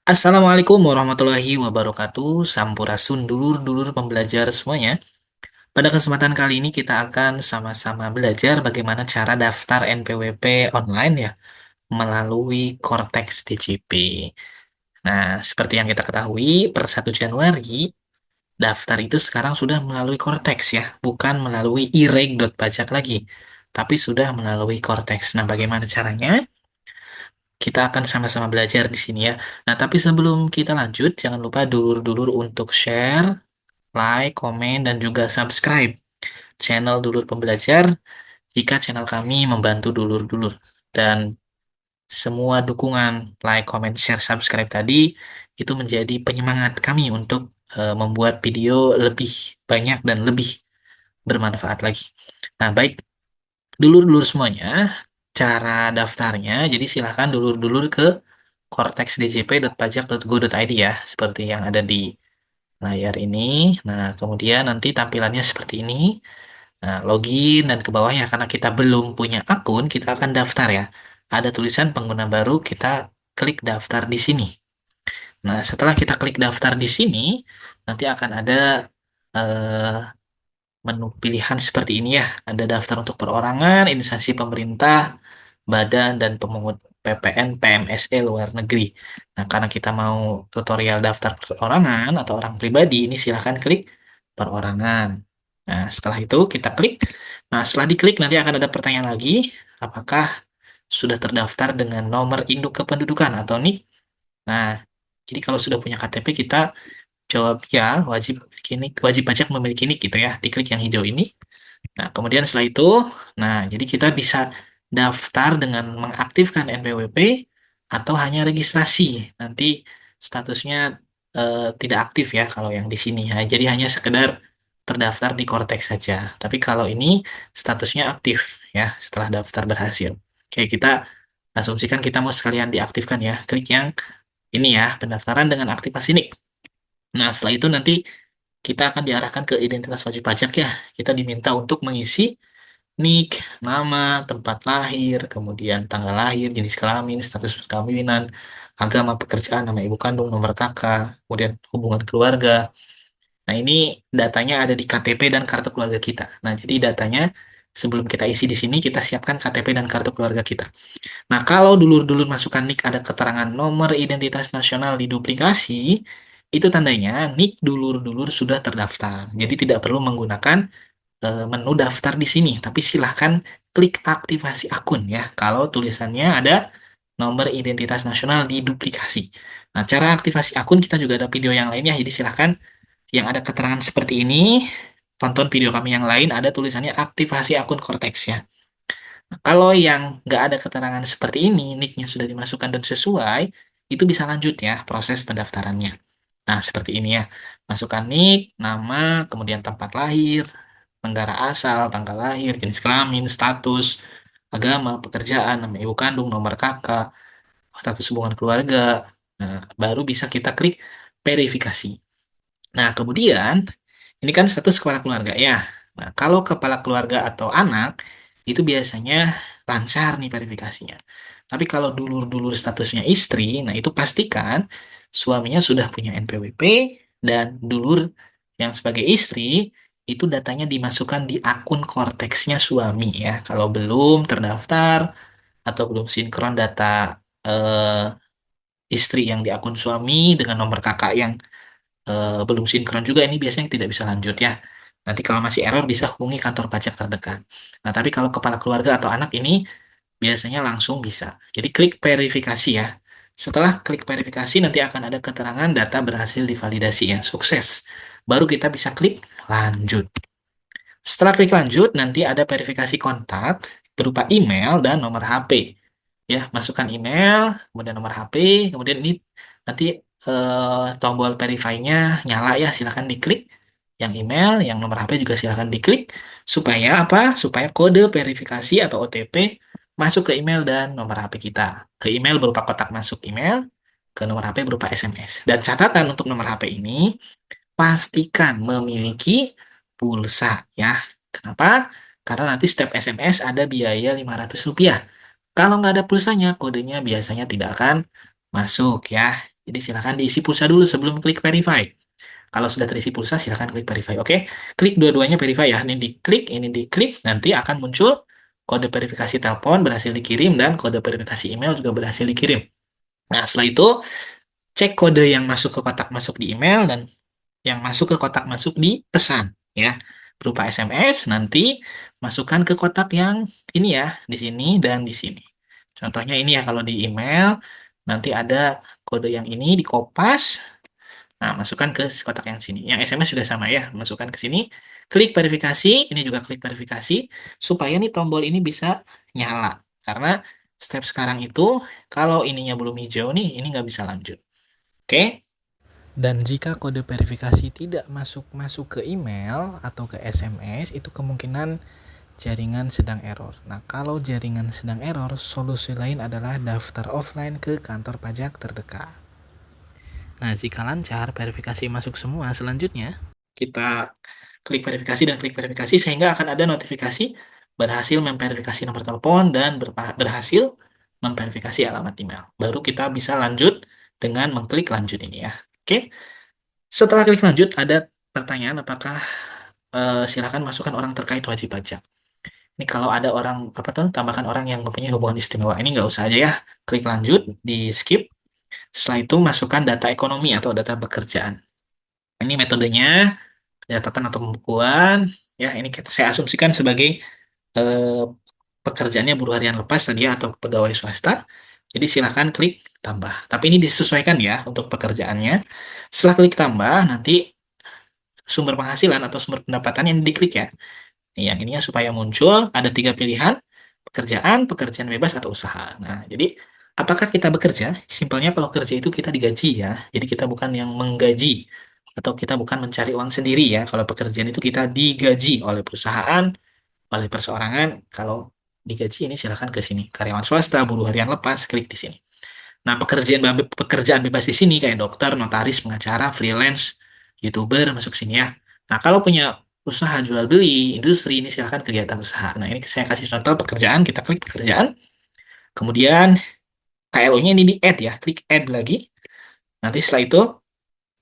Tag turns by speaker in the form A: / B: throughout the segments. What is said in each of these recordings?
A: Assalamualaikum warahmatullahi wabarakatuh. Sampurasun dulur-dulur pembelajar semuanya. Pada kesempatan kali ini kita akan sama-sama belajar bagaimana cara daftar NPWP online ya melalui Cortex DJP. Nah, seperti yang kita ketahui, per 1 Januari daftar itu sekarang sudah melalui Cortex ya, bukan melalui ireg.pajak lagi, tapi sudah melalui Cortex. Nah, bagaimana caranya? Kita akan sama-sama belajar di sini ya. Nah, tapi sebelum kita lanjut, jangan lupa dulur-dulur untuk share, like, komen, dan juga subscribe channel Dulur Pembelajar jika channel kami membantu dulur-dulur. Dan semua dukungan, like, komen, share, subscribe tadi itu menjadi penyemangat kami untuk membuat video lebih banyak dan lebih bermanfaat lagi. Nah, baik, dulur-dulur semuanya, cara daftarnya, jadi silahkan dulur-dulur ke cortexdjp.pajak.go.id ya, seperti yang ada di layar ini. Nah, kemudian nanti tampilannya seperti ini. Nah, login dan ke bawah ya, karena kita belum punya akun, kita akan daftar ya. Ada tulisan pengguna baru, kita klik daftar di sini. Nah, setelah kita klik daftar di sini, nanti akan ada eh, menu pilihan seperti ini ya. Ada daftar untuk perorangan, instansi pemerintah, badan, dan pemungut PPN PMSE luar negeri. Nah, karena kita mau tutorial daftar perorangan atau orang pribadi, ini silahkan klik perorangan. Nah, setelah itu kita klik. Nah, setelah diklik nanti akan ada pertanyaan lagi, apakah sudah terdaftar dengan nomor induk kependudukan atau NIK? Nah, jadi kalau sudah punya KTP kita jawab ya, wajib memiliki NIK, wajib pajak memiliki NIK gitu ya. Diklik yang hijau ini. Nah, kemudian setelah itu, nah, jadi kita bisa daftar dengan mengaktifkan NPWP atau hanya registrasi. Nanti statusnya tidak aktif ya kalau yang di sini. Ya. Jadi hanya sekedar terdaftar di Cortex saja. Tapi kalau ini statusnya aktif ya setelah daftar berhasil. Oke, kita asumsikan kita mau sekalian diaktifkan ya. Klik yang ini ya, pendaftaran dengan aktivasi NIK. Nah, setelah itu nanti kita akan diarahkan ke identitas wajib pajak ya. Kita diminta untuk mengisi NIK, nama, tempat lahir, kemudian tanggal lahir, jenis kelamin, status perkawinan, agama, pekerjaan, nama ibu kandung, nomor kakak, kemudian hubungan keluarga. Nah, ini datanya ada di KTP dan kartu keluarga kita. Nah, jadi datanya sebelum kita isi di sini, kita siapkan KTP dan kartu keluarga kita. Nah, kalau dulur-dulur masukkan NIK ada keterangan nomor identitas nasional diduplikasi, itu tandanya NIK dulur-dulur sudah terdaftar. Jadi tidak perlu menggunakan menu daftar di sini, tapi silahkan klik aktivasi akun ya. Kalau tulisannya ada nomor identitas nasional diduplikasi. Nah, cara aktivasi akun kita juga ada video yang lainnya, jadi silahkan yang ada keterangan seperti ini, tonton video kami yang lain, ada tulisannya aktivasi akun Cortex ya. Nah, kalau yang nggak ada keterangan seperti ini, nicknya sudah dimasukkan dan sesuai, itu bisa lanjut ya proses pendaftarannya. Nah, seperti ini ya. Masukkan nick, nama, kemudian tempat lahir, negara asal, tanggal lahir, jenis kelamin, status, agama, pekerjaan, nama ibu kandung, nomor kakak, status hubungan keluarga. Nah, baru bisa kita klik verifikasi. Nah, kemudian ini kan status kepala keluarga ya. Nah, kalau kepala keluarga atau anak itu biasanya lancar nih verifikasinya. Tapi kalau dulur-dulur statusnya istri, nah itu pastikan suaminya sudah punya NPWP dan dulur yang sebagai istri itu datanya dimasukkan di akun Cortex-nya suami ya. Kalau belum terdaftar atau belum sinkron data eh, istri yang di akun suami dengan nomor kakak yang belum sinkron juga ini biasanya tidak bisa lanjut ya. Nanti kalau masih error bisa hubungi kantor pajak terdekat. Nah, tapi kalau kepala keluarga atau anak ini biasanya langsung bisa. Jadi klik verifikasi ya. Setelah klik verifikasi nanti akan ada keterangan data berhasil divalidasi ya, sukses. Baru kita bisa klik lanjut. Setelah klik lanjut nanti ada verifikasi kontak berupa email dan nomor HP. Ya, masukkan email, kemudian nomor HP, kemudian ini nanti tombol verify-nya nyala ya, silahkan diklik. Yang email, yang nomor HP juga silahkan diklik. Supaya apa? Supaya kode verifikasi atau OTP masuk ke email dan nomor HP kita. Ke email berupa kotak masuk email, ke nomor HP berupa SMS. Dan catatan untuk nomor HP ini, pastikan memiliki pulsa ya. Kenapa? Karena nanti setiap SMS ada biaya Rp500. Kalau nggak ada pulsanya, kodenya biasanya tidak akan masuk ya. Jadi silakan diisi pulsa dulu sebelum klik verify. Kalau sudah terisi pulsa, silakan klik verify. Oke, klik dua-duanya verify ya. Ini diklik, nanti akan muncul kode verifikasi telepon berhasil dikirim dan kode verifikasi email juga berhasil dikirim. Nah, setelah itu cek kode yang masuk ke kotak masuk di email dan yang masuk ke kotak masuk di pesan ya. Berupa SMS, nanti masukkan ke kotak yang ini ya, di sini dan di sini. Contohnya ini ya, kalau di email nanti ada kode yang ini dikopas. Nah, masukkan ke kotak yang sini. Yang SMS juga sama ya, masukkan ke sini. Klik verifikasi, ini juga klik verifikasi, supaya nih tombol ini bisa nyala. Karena step sekarang itu, kalau ininya belum hijau nih, ini nggak bisa lanjut. Oke? Dan jika kode verifikasi tidak masuk ke email atau ke SMS, itu kemungkinan jaringan sedang error. Nah, kalau jaringan sedang error, solusi lain adalah daftar offline ke kantor pajak terdekat. Nah, jika lancar, verifikasi masuk semua, selanjutnya kita klik verifikasi dan klik verifikasi sehingga akan ada notifikasi berhasil memverifikasi nomor telepon dan berhasil memverifikasi alamat email. Baru kita bisa lanjut dengan mengklik lanjut ini ya. Oke. Setelah klik lanjut, ada pertanyaan apakah silakan masukkan orang terkait wajib pajak. Ini kalau ada orang, apa tuh, tambahkan orang yang mempunyai hubungan istimewa. Ini nggak usah aja ya. Klik lanjut, di skip. Setelah itu masukkan data ekonomi atau data pekerjaan. Ini metodenya, catatan atau pembukuan. Ya, ini saya asumsikan sebagai eh, pekerjaannya buruh harian lepas tadi ya, atau pegawai swasta. Jadi silakan klik tambah. Tapi ini disesuaikan ya untuk pekerjaannya. Setelah klik tambah, nanti sumber penghasilan atau sumber pendapatan yang diklik ya. Yang ininya supaya muncul ada 3 pilihan, pekerjaan bebas atau usaha. Nah, jadi apakah kita bekerja? Simpelnya kalau kerja itu kita digaji ya. Jadi kita bukan yang menggaji atau kita bukan mencari uang sendiri ya. Kalau pekerjaan itu kita digaji oleh perusahaan, oleh perseorangan. Kalau digaji ini silahkan ke sini. Karyawan swasta, buruh harian lepas, klik di sini. Nah, pekerjaan bebas di sini kayak dokter, notaris, pengacara, freelance, YouTuber masuk sini ya. Nah, kalau punya usaha jual beli, industri ini silahkan kegiatan usaha. Nah, ini saya kasih contoh pekerjaan, kita klik pekerjaan. Kemudian KLO-nya ini di add ya, klik add lagi. Nanti setelah itu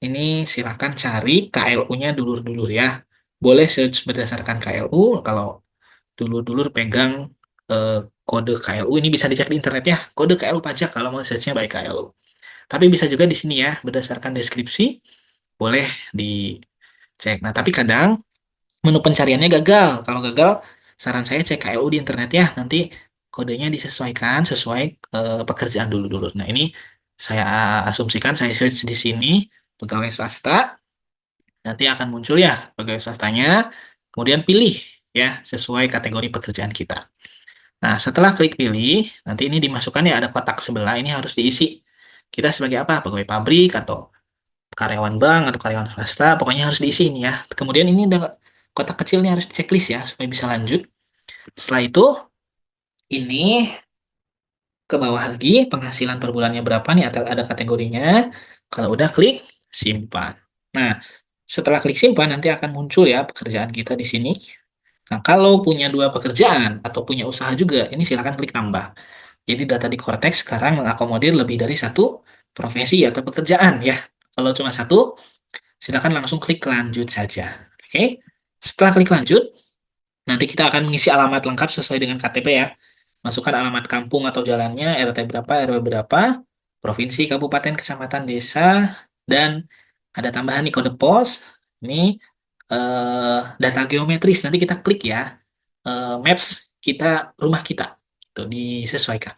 A: ini silahkan cari KLO-nya dulur-dulur ya. Boleh search berdasarkan KLU, kalau dulur-dulur pegang eh, kode KLU ini bisa dicek di internet ya. Kode KLU pajak kalau mau search-nya by KLU. Tapi bisa juga di sini ya, berdasarkan deskripsi, boleh dicek. Nah, tapi kadang menu pencariannya gagal. Kalau gagal, saran saya cek KLU di internet ya. Nanti kodenya disesuaikan sesuai pekerjaan dulu-dulu. Nah, ini saya asumsikan, saya search di sini, pegawai swasta, nanti akan muncul ya pegawai swastanya, kemudian pilih ya, sesuai kategori pekerjaan kita. Nah, setelah klik pilih, nanti ini dimasukkan ya, ada kotak sebelah, ini harus diisi. Kita sebagai apa? Pegawai pabrik atau karyawan bank atau karyawan swasta, pokoknya harus diisi ini ya. Kemudian ini ada kotak kecil nih harus checklist ya supaya bisa lanjut. Setelah itu ini ke bawah lagi penghasilan per bulannya berapa nih, atau ada kategorinya. Kalau udah klik simpan. Nah, setelah klik simpan nanti akan muncul ya pekerjaan kita di sini. Nah, kalau punya dua pekerjaan atau punya usaha juga, ini silakan klik tambah. Jadi data di Cortex sekarang mengakomodir lebih dari satu profesi atau pekerjaan ya. Kalau cuma satu, silakan langsung klik lanjut saja. Oke. Setelah klik lanjut, nanti kita akan mengisi alamat lengkap sesuai dengan KTP ya. Masukkan alamat kampung atau jalannya, RT berapa, RW berapa, provinsi, kabupaten, kecamatan, desa, dan ada tambahan nih kode pos. Ini data geometris. Nanti kita klik ya, maps kita, rumah kita. Itu disesuaikan.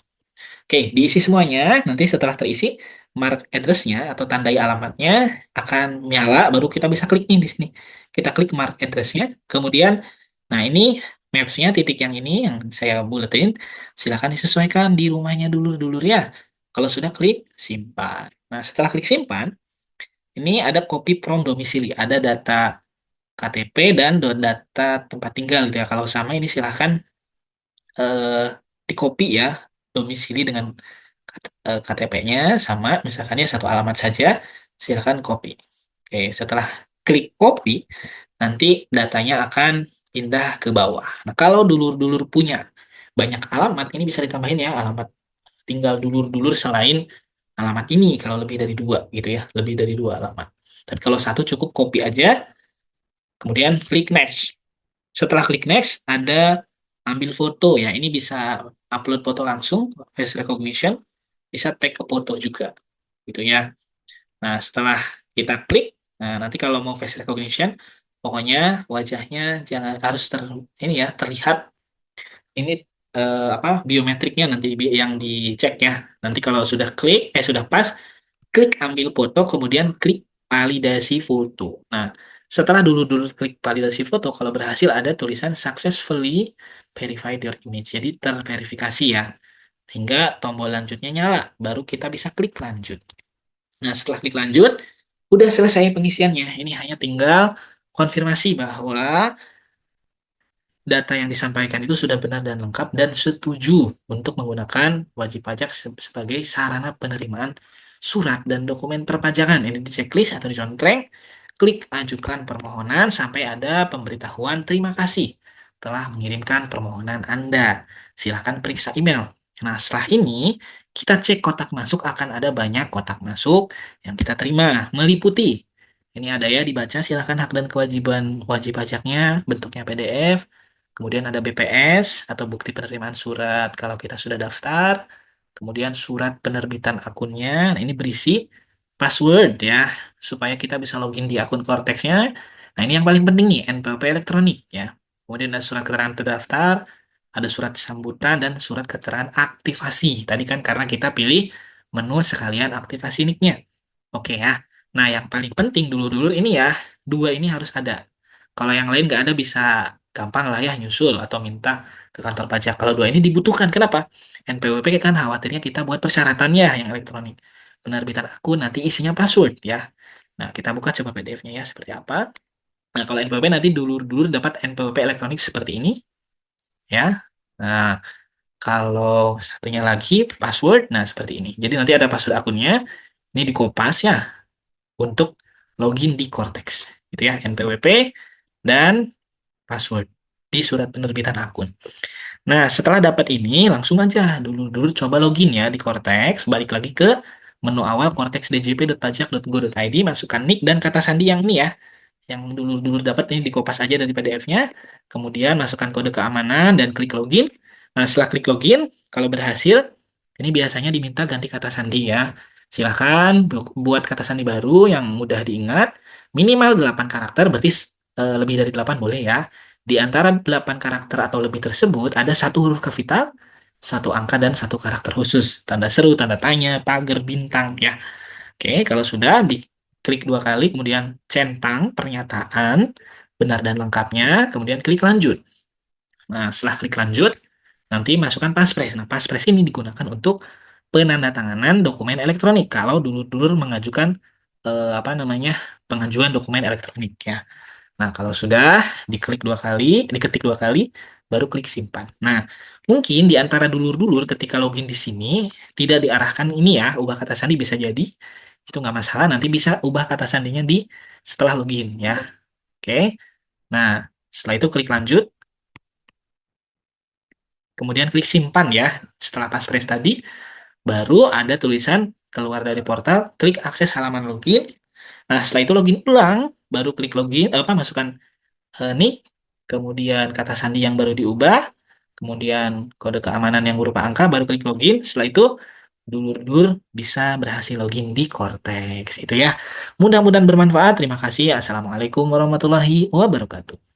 A: Oke, diisi semuanya. Nanti setelah terisi, mark address-nya atau tandai alamatnya akan nyala, baru kita bisa klik nih di sini. Kita klik mark address-nya, kemudian, nah ini maps-nya, titik yang ini yang saya buletin, silahkan disesuaikan di rumahnya dulu ya. Kalau sudah klik simpan. Nah, setelah klik simpan, ini ada copy from domisili, ada data KTP dan data tempat tinggal gitu ya. Kalau sama ini silahkan eh, di copy ya, domisili dengan KTP-nya sama, misalkan ya satu alamat saja, silahkan copy. Oke, setelah klik copy, nanti datanya akan pindah ke bawah. Nah, kalau dulur-dulur punya banyak alamat, ini bisa ditambahin ya, alamat tinggal dulur-dulur selain alamat ini kalau lebih dari dua gitu ya, lebih dari dua alamat. Tapi kalau satu cukup copy aja, kemudian klik next. Setelah klik next, ada ambil foto ya. Ini bisa upload foto langsung, face recognition, bisa tag ke foto juga, gitu ya. Nah, setelah kita klik, nah nanti kalau mau face recognition, pokoknya wajahnya jangan harus ini ya terlihat ini apa biometriknya nanti yang dicek ya. Nanti kalau sudah klik, sudah pas, klik ambil foto, kemudian klik validasi foto. Nah, setelah dulu-dulu klik validasi foto, kalau berhasil ada tulisan successfully verified your image. Jadi terverifikasi ya. Hingga tombol lanjutnya nyala, baru kita bisa klik lanjut. Nah, setelah klik lanjut, udah selesai pengisiannya. Ini hanya tinggal konfirmasi bahwa data yang disampaikan itu sudah benar dan lengkap dan setuju untuk menggunakan wajib pajak sebagai sarana penerimaan surat dan dokumen perpajakan. Ini di checklist atau dicontreng, klik ajukan permohonan sampai ada pemberitahuan terima kasih telah mengirimkan permohonan Anda. Silahkan periksa email. Nah, setelah ini kita cek kotak masuk, akan ada banyak kotak masuk yang kita terima, meliputi. Ini ada ya, dibaca silahkan hak dan kewajiban wajib pajaknya, bentuknya PDF. Kemudian ada BPS atau bukti penerimaan surat kalau kita sudah daftar. Kemudian surat penerbitan akunnya. Nah, ini berisi password ya, supaya kita bisa login di akun Cortex-nya. Nah, ini yang paling penting nih, NPWP elektronik ya. Kemudian ada surat keterangan terdaftar, ada surat sambutan, dan surat keterangan aktivasi. Tadi kan karena kita pilih menu sekalian aktivasi nick-nya. Oke ya. Nah, yang paling penting dulu-dulu ini ya, dua ini harus ada. Kalau yang lain nggak ada bisa gampang lah ya nyusul atau minta ke kantor pajak. Kalau dua ini dibutuhkan. Kenapa? NPWP kan khawatirnya kita buat persyaratannya yang elektronik. Penerbitan akun nanti isinya password ya. Nah, kita buka coba PDF-nya ya seperti apa. Nah, kalau NPWP nanti dulur-dulur dapat NPWP elektronik seperti ini ya. Nah, kalau satunya lagi password, nah seperti ini. Jadi nanti ada password akunnya, ini dikopas ya untuk login di Cortex. Gitu ya, NPWP dan password di surat penerbitan akun. Nah, setelah dapat ini, langsung aja dulu coba login ya di Cortex, balik lagi ke menu awal cortexdjp.pajak.go.id, masukkan nick dan kata sandi yang ini ya, yang dulu dapat ini dikopas aja dari PDF-nya, kemudian masukkan kode keamanan dan klik login. Nah, setelah klik login, kalau berhasil, ini biasanya diminta ganti kata sandi ya. Silahkan buat kata sandi baru yang mudah diingat, minimal 8 karakter, berarti lebih dari 8 boleh ya. Di antara 8 karakter atau lebih tersebut, ada satu huruf kapital, satu angka, dan satu karakter khusus. Tanda seru, tanda tanya, pagar, bintang ya. Oke, kalau sudah diklik dua kali, kemudian centang pernyataan benar dan lengkapnya, kemudian klik lanjut. Nah, setelah klik lanjut, nanti masukkan paspres. Nah, paspres ini digunakan untuk penandatanganan dokumen elektronik. Kalau dulur-dulur mengajukan apa namanya pengajuan dokumen elektronik ya. Nah, kalau sudah diklik dua kali, diketik dua kali, baru klik simpan. Nah, mungkin di antara dulur-dulur ketika login di sini tidak diarahkan ini ya, ubah kata sandi bisa jadi. Itu nggak masalah, nanti bisa ubah kata sandinya di setelah login ya. Oke. Nah, setelah itu klik lanjut, kemudian klik simpan ya. Setelah paspres tadi, baru ada tulisan keluar dari portal, klik akses halaman login. Nah, setelah itu login ulang, baru klik login, masukkan nick, kemudian kata sandi yang baru diubah, kemudian kode keamanan yang berupa angka, baru klik login. Setelah itu, dulur-dulur bisa berhasil login di Cortex. Itu ya. Mudah-mudahan bermanfaat. Terima kasih. Assalamualaikum warahmatullahi wabarakatuh.